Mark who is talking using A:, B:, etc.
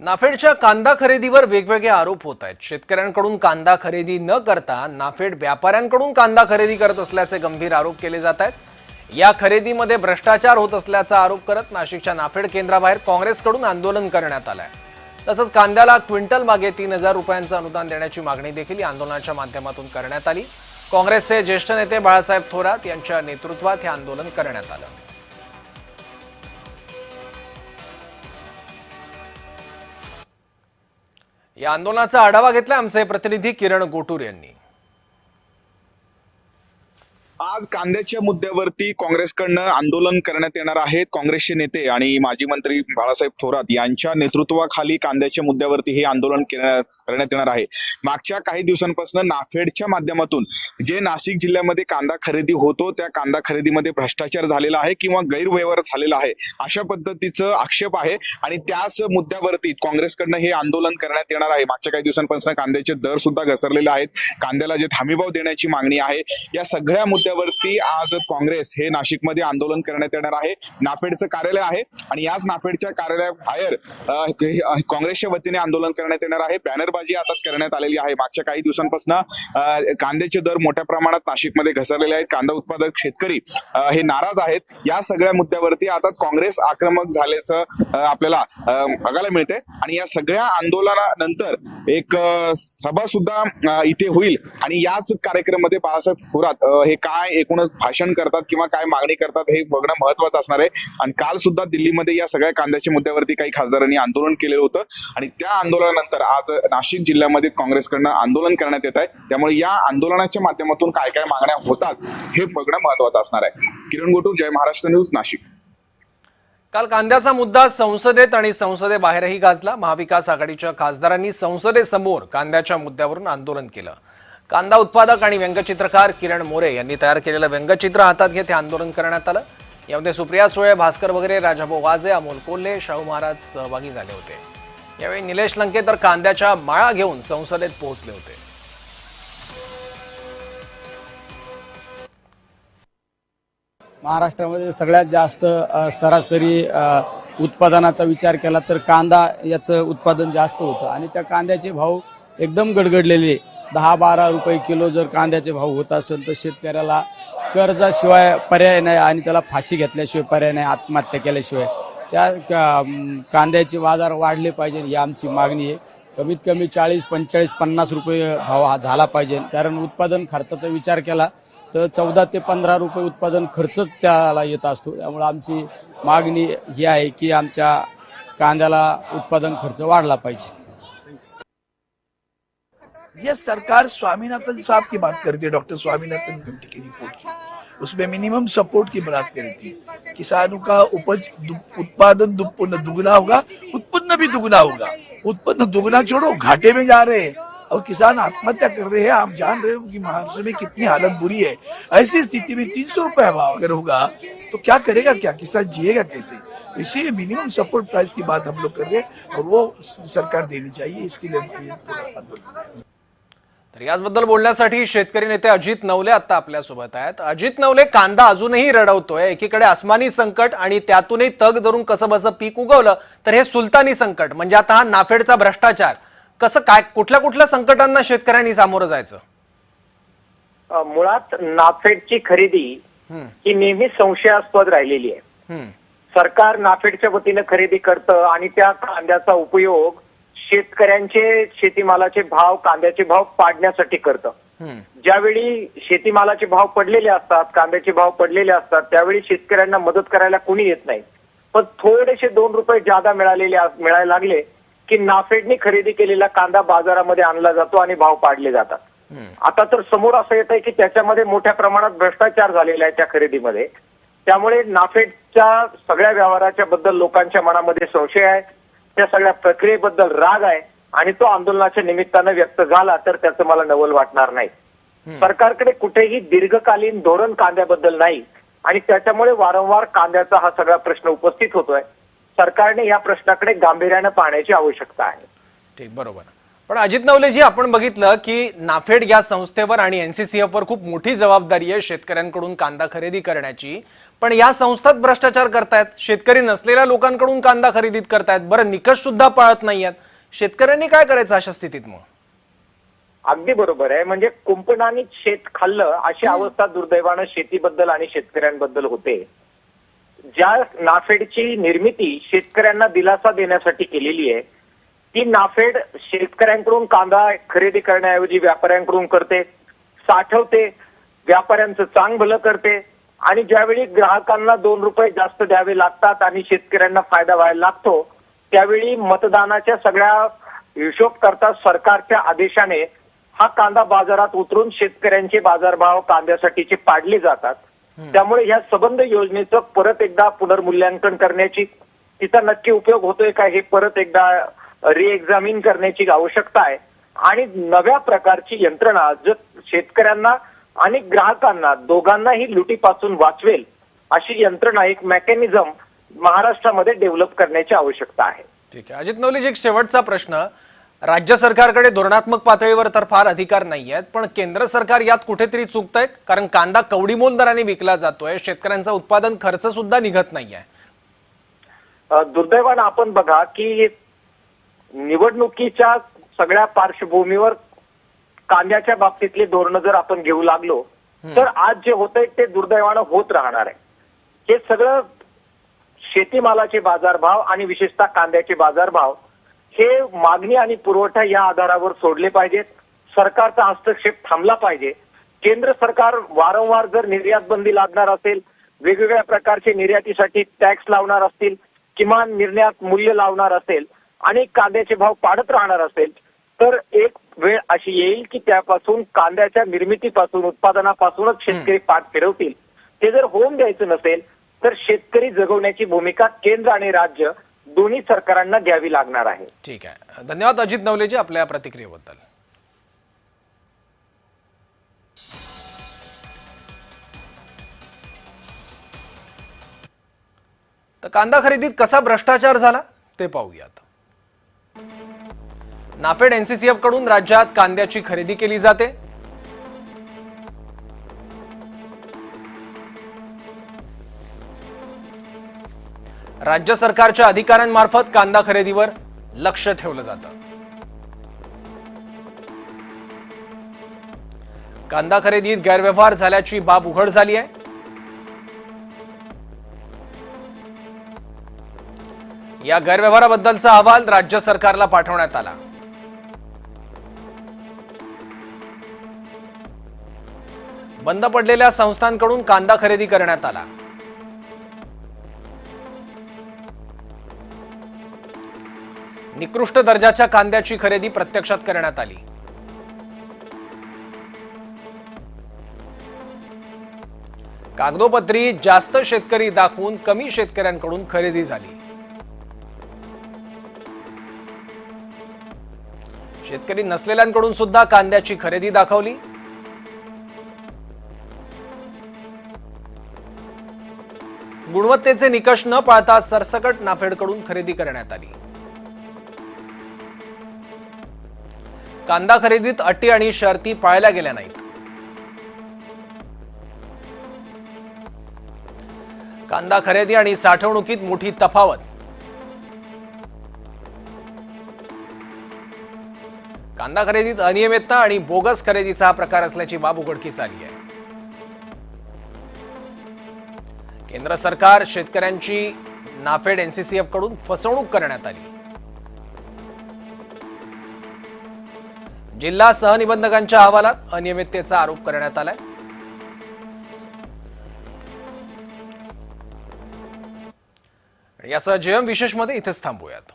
A: नाफेडच्या कांदा खरेदीवर वेगवेगळे आरोप होत आहेत। शेतकऱ्यांकडून कांदा खरेदी न करता नाफेड व्यापाऱ्यांकडून कांदा खरेदी करत असल्याचे गंभीर आरोप केले जात आहेत। या खरेदीमध्ये भ्रष्टाचार होत असल्याचा आरोप करत नाशिकच्या नाफेड केंद्राबाहेर काँग्रेसकडून आंदोलन करण्यात आले आहे। तसंच कांद्याला क्विंटल मागे 3000 रुपयांचं अनुदान देण्याची मागणी देखील आंदोलनाच्या माध्यमातून करण्यात आली। काँग्रेसचे ज्येष्ठ नेते बाळासाहेब थोरात यांच्या नेतृत्वात हे आंदोलन करण्यात आलं। या आंदोलनाचा आढावा घेतला आमचे प्रतिनिधी किरण गोटूर यांनी।
B: आज कांद्याच्या मुद्द्यावरती काँग्रेसकडनं आंदोलन करण्यात येणार आहे। काँग्रेसचे नेते आणि माजी मंत्री बाळासाहेब थोरात यांच्या नेतृत्वाखाली कांद्याच्या मुद्द्यावरती हे आंदोलन करण्यात येणार आहे। मागच्या काही दिवसांपासून नाफेडच्या माध्यमातून जे नाशिक जिल्ह्यामध्ये कांदा खरेदी होतो त्या कांदा खरेदीमध्ये भ्रष्टाचार झालेला आहे किंवा गैरव्यवहार झालेला आहे अशा पद्धतीचं आक्षेप आहे आणि त्याच मुद्द्यावरती काँग्रेसकडनं हे आंदोलन करण्यात येणार आहे। मागच्या काही दिवसांपासून कांद्याचे दर सुद्धा घसरलेले आहेत, कांद्याला जे हमीभाव देण्याची मागणी आहे, या सगळ्या मुद्द्यावरती आज काँग्रेस हे नाशिकमध्ये आंदोलन करण्यात येणार आहे। नाफेडचं कार्यालय आहे आणि याच नाफेडच्या कार्यालयाबाहेर काँग्रेसच्या वतीने आंदोलन करण्यात येणार आहे। बॅनरबाजी आता करण्यात आलेली आहे। मागच्या काही दिवसांपासून कांद्याचे दर मोठ्या प्रमाणात नाशिकमध्ये घसरलेले आहेत। कांदा उत्पादक शेतकरी हे नाराज आहेत। या सगळ्या मुद्द्यावरती आता काँग्रेस आक्रमक झाल्याचं आपल्याला बघायला मिळते आणि या सगळ्या आंदोलनानंतर एक सभा सुद्धा इथे होईल आणि याच कार्यक्रमामध्ये बाळासाहेब थोरात हे काय एकूणच भाषण करतात किंवा काय मागणी करतात हे बघणं महत्त्वाचं असणार आहे। आणि काल सुद्धा दिल्लीमध्ये या सगळ्या कांद्याच्या मुद्द्यावरती काही खासदारांनी आंदोलन केलेलं होतं आणि त्या आंदोलनानंतर आज नाशिक जिल्ह्यामध्ये काँग्रेसकडनं आंदोलन करण्यात येत आहे। त्यामुळे या आंदोलनाच्या माध्यमातून काय काय मागण्या होतात हे बघणं महत्त्वाचं असणार आहे। किरण गोटू, जय महाराष्ट्र न्यूज, नाशिक।
A: काल कांद्याचा मुद्दा संसदेत आणि संसदेबाहेरही गाजला। महाविकास आघाडीच्या खासदारांनी संसदेसमोर कांद्याच्या मुद्द्यावरून आंदोलन केलं। कांदा उत्पादक आणि व्यंगचित्रकार किरण मोरे यांनी तयार केलेलं व्यंगचित्र हातात घेत हे आंदोलन करण्यात आलं। यामध्ये सुप्रिया सुळे, भास्कर वगैरे, राजाभाऊ वाजे, अमोल कोल्हे, शाहू महाराज सहभागी झाले होते। यावेळी निलेश लंके तर कांद्याच्या माळा घेऊन संसदेत पोहोचले होते।
C: महाराष्ट्रामध्ये सगळ्यात जास्त सरासरी उत्पादनाचा विचार केला तर कांदा याचं उत्पादन जास्त होतं आणि त्या कांद्याचे भाव एकदम गडगडलेले। 10-12 रुपये किलो जर कांद्याचे भाव होत असेल तर शेतकऱ्याला कर्जाशिवाय पर्याय नाही आणि त्याला फाशी घेतल्याशिवाय पर्याय नाही, आत्महत्या केल्याशिवाय। त्या कांद्याचे बाजार वाढले पाहिजे ही आमची मागणी आहे। कमीत कमी 40, 45, 50 रुपये भाव हा झाला पाहिजे, कारण उत्पादन खर्चाचा विचार केला तर 14 ते 15 रुपये उत्पादन खर्चच त्याला येत असतो। त्यामुळे आमची मागणी ही आहे की आमच्या कांद्याला उत्पादन खर्च वाढला पाहिजे।
D: ये सरकार स्वामीनाथन साहब की बात करती है, डॉक्टर स्वामीनाथन कमेटी की रिपोर्ट की, उसमें मिनिमम सपोर्ट की बात करती है। किसानों का उपज उत्पादन दुगना होगा, उत्पन्न भी दुगना होगा। उत्पन्न दुगना छोड़ो, घाटे में जा रहे हैं और किसान आत्महत्या कर रहे हैं। आप जान रहे हो कि महाराष्ट्र में कितनी हालत बुरी है। ऐसी स्थिति में 300 रुपए भाव अगर होगा तो क्या करेगा, क्या किसान जिएगा कैसे? इसीलिए मिनिमम सपोर्ट प्राइस की बात हम लोग कर रहे हैं और वो सरकार देनी चाहिए। इसके लिए आंदोलन।
A: तर याचबद्दल बोलण्यासाठी शेतकरी नेते अजित नवले आता आपल्या सोबत आहेत। अजित नवले, कांदा अजूनही रडवतोय। एकीकडे आसमानी संकट आणि त्यातूनही तग धरून कसंबसं पीक उगवलं तर हे सुलतानी संकट, म्हणजे आता हा नाफेडचा भ्रष्टाचार। कसं काय, कुठल्या संकटांना शेतकऱ्यांनी सामोरं जायचं?
E: मुळात नाफेडची खरेदी ही नेहमी संशयास्पद राहिलेली आहे। सरकार नाफेडच्या वतीने खरेदी करतं आणि त्या कांद्याचा उपयोग शेतकऱ्यांचे शेतीमालाचे भाव, कांद्याचे भाव पाडण्यासाठी करतं। ज्यावेळी शेतीमालाचे भाव पडलेले असतात, कांद्याचे भाव पडलेले असतात, त्यावेळी शेतकऱ्यांना मदत करायला कोणी येत नाही। पण थोडेसे 2 रुपये जादा मिळायला लागले की नाफेडने खरेदी केलेला कांदा बाजारामध्ये आणला जातो आणि भाव पाडले जातात। आता तर समोर असं येत आहे की त्याच्यामध्ये मोठ्या प्रमाणात भ्रष्टाचार झालेला आहे त्या खरेदीमध्ये। त्यामुळे नाफेडच्या सगळ्या व्यवहाराच्या बद्दल लोकांच्या मनामध्ये संशय आहे, त्या सगळ्या प्रक्रियेबद्दल राग आहे आणि तो आंदोलनाच्या निमित्तानं व्यक्त झाला तर त्याचं मला नवल वाटणार नाही। सरकारकडे कुठेही दीर्घकालीन धोरण कांद्याबद्दल नाही आणि त्याच्यामुळे वारंवार कांद्याचा हा सगळा प्रश्न उपस्थित होतोय। सरकारने या प्रश्नाकडे गांभीर्याने पाहण्याची आवश्यकता आहे।
A: ठीक, बरोबर। पण अजित नवलेजी, आपण बघितलं की नाफेड या संस्थेवर आणि एनसीसीएफ वर खूप मोठी जबाबदारी आहे शेतकऱ्यांकडून कांदा खरेदी करण्याची. पण या संस्थात भ्रष्टाचार करतायत, शेतकरी नसलेल्या लोकांकडून कांदा खरेदीत करतायत, बरं निकष सुद्धा पाळत नाहीयेत. शेतकऱ्यांनी काय करायचं अशा स्थितीत? मग
E: अगदी बरोबर आहे. म्हणजे कुंपणाने शेत खाल्लं अशी अवस्था दुर्दैवानं शेतीबद्दल आणि शेतकऱ्यांबद्दल होते. ज्या नाफेडची निर्मिती शेतकऱ्यांना दिलासा देण्यासाठी केलेली आहे, ती नाफेड शेतकऱ्यांकडून कांदा खरेदी करण्याऐवजी व्यापाऱ्यांकडून करते, साठवते, व्यापाऱ्यांचं चांग भलं करते आणि ज्यावेळी ग्राहकांना 2 रुपये जास्त द्यावे लागतात आणि शेतकऱ्यांना फायदा व्हायला लागतो, त्यावेळी मतदानाच्या सगळ्या हिशोब करता सरकारच्या आदेशाने हा कांदा बाजारात उतरून शेतकऱ्यांचे बाजारभाव कांद्यासाठीचे पाडले जातात. त्यामुळे या सबंध योजनेचं परत एकदा पुनर्मूल्यांकन करण्याची, तिचा नक्की उपयोग होतोय का हे परत एकदा रिएक्झामिन करण्याची आवश्यकता आहे. आणि नव्या प्रकारची यंत्रणा जर शेतकऱ्यांना आणि ग्राहकांना दोघांनाही लुटीपासून वाचवेल अशी यंत्रणा, एक मेकॅनिझम महाराष्ट्रामध्ये डेव्हलप करण्याची आवश्यकता आहे.
A: ठीक आहे. अजित नवलेजी, एक शेवटचा प्रश्न. राज्य सरकारकडे धोरणात्मक पातळीवर तर फार अधिकार नाही आहेत, पण केंद्र सरकार यात कुठेतरी चुकतंय, कारण कांदा कवडीमोल दराने विकला जातोय, शेतकऱ्यांचा उत्पादन खर्च सुद्धा निघत नाहीये.
E: दुर्दैवानं आपण बघा की निवडणुकीच्या सगळ्या पार्श्वभूमीवर कांद्याच्या बाबतीतली धोरणं जर आपण घेऊ लागलो तर आज जे होतंय ते दुर्दैवानं होत राहणार आहे. हे सगळं शेतीमालाचे बाजारभाव आणि विशेषतः कांद्याचे बाजारभाव हे मागणी आणि पुरवठा या आधारावर सोडले पाहिजेत. सरकारचा हस्तक्षेप थांबला पाहिजे. केंद्र सरकार वारंवार जर निर्यात बंदी लादणार असेल, वेगवेगळ्या प्रकारचे निर्यातीसाठी टॅक्स लावणार असतील, किमान निर्यात मूल्य लावणार असेल आणि कांद्याचे भाव पाडत राहणार असेल, तर एक वेळ अशी येईल की त्यापासून कांद्याच्या निर्मितीपासून, उत्पादनापासूनच शेतकरी पाठ फिरवतील. ते जर होऊन द्यायचं नसेल तर शेतकरी जगवण्याची भूमिका केंद्र आणि राज्य दोन्ही सरकारांना घ्यावी लागणार आहे.
A: ठीक आहे. धन्यवाद अजित नवलेजी आपल्या प्रतिक्रियेबद्दल. तर कांदा खरेदीत कसा भ्रष्टाचार झाला ते पाहूयात. नाफेड एनसीसीएफ कडून राज्यात कांद्याची खरेदी केली जाते. राज्य सरकारच्या अधिकाऱ्यांमार्फत कांदा खरेदीवर लक्ष ठेवलं जातं. कांदा खरेदीत गैरव्यवहार झाल्याची बाब उघड झाली आहे. या गैरव्यवहाराबद्दलचा अहवाल राज्य सरकारला पाठवण्यात आला. बंद पडलेल्या संस्थांकडून कांदा खरेदी करण्यात आला. निकृष्ट दर्जाच्या कांद्याची खरेदी प्रत्यक्षात करण्यात आली. कागदोपत्री जास्त शेतकरी दाखवून कमी शेतकऱ्यांकडून खरेदी झाली. शेतकरी नसलेल्यांकडून सुद्धा कांद्याची खरेदी दाखवली. गुणवत्तेचे निकष न पाळता सरसकट नाफेडकडून खरेदी करण्यात आली. कांदा खरेदीत अटी आणि शर्ती पाळल्या गेल्या नाहीत. कांदा खरेदी आणि साठवणुकीत मोठी तफावत. कांदा खरेदीत अनियमितता आणि बोगस खरेदीचा हा प्रकार असल्याची बाब उघडकीस आली आहे. केंद्र सरकार शेतकऱ्यांची नाफेड एनसीसीएफ कडून फसवणूक करण्यात आली. जिल्हा सहनिबंधकांच्या अहवालात अनियमिततेचा आरोप करण्यात आलाय. यासह जेएम विशेषमध्ये इथेच थांबूयात.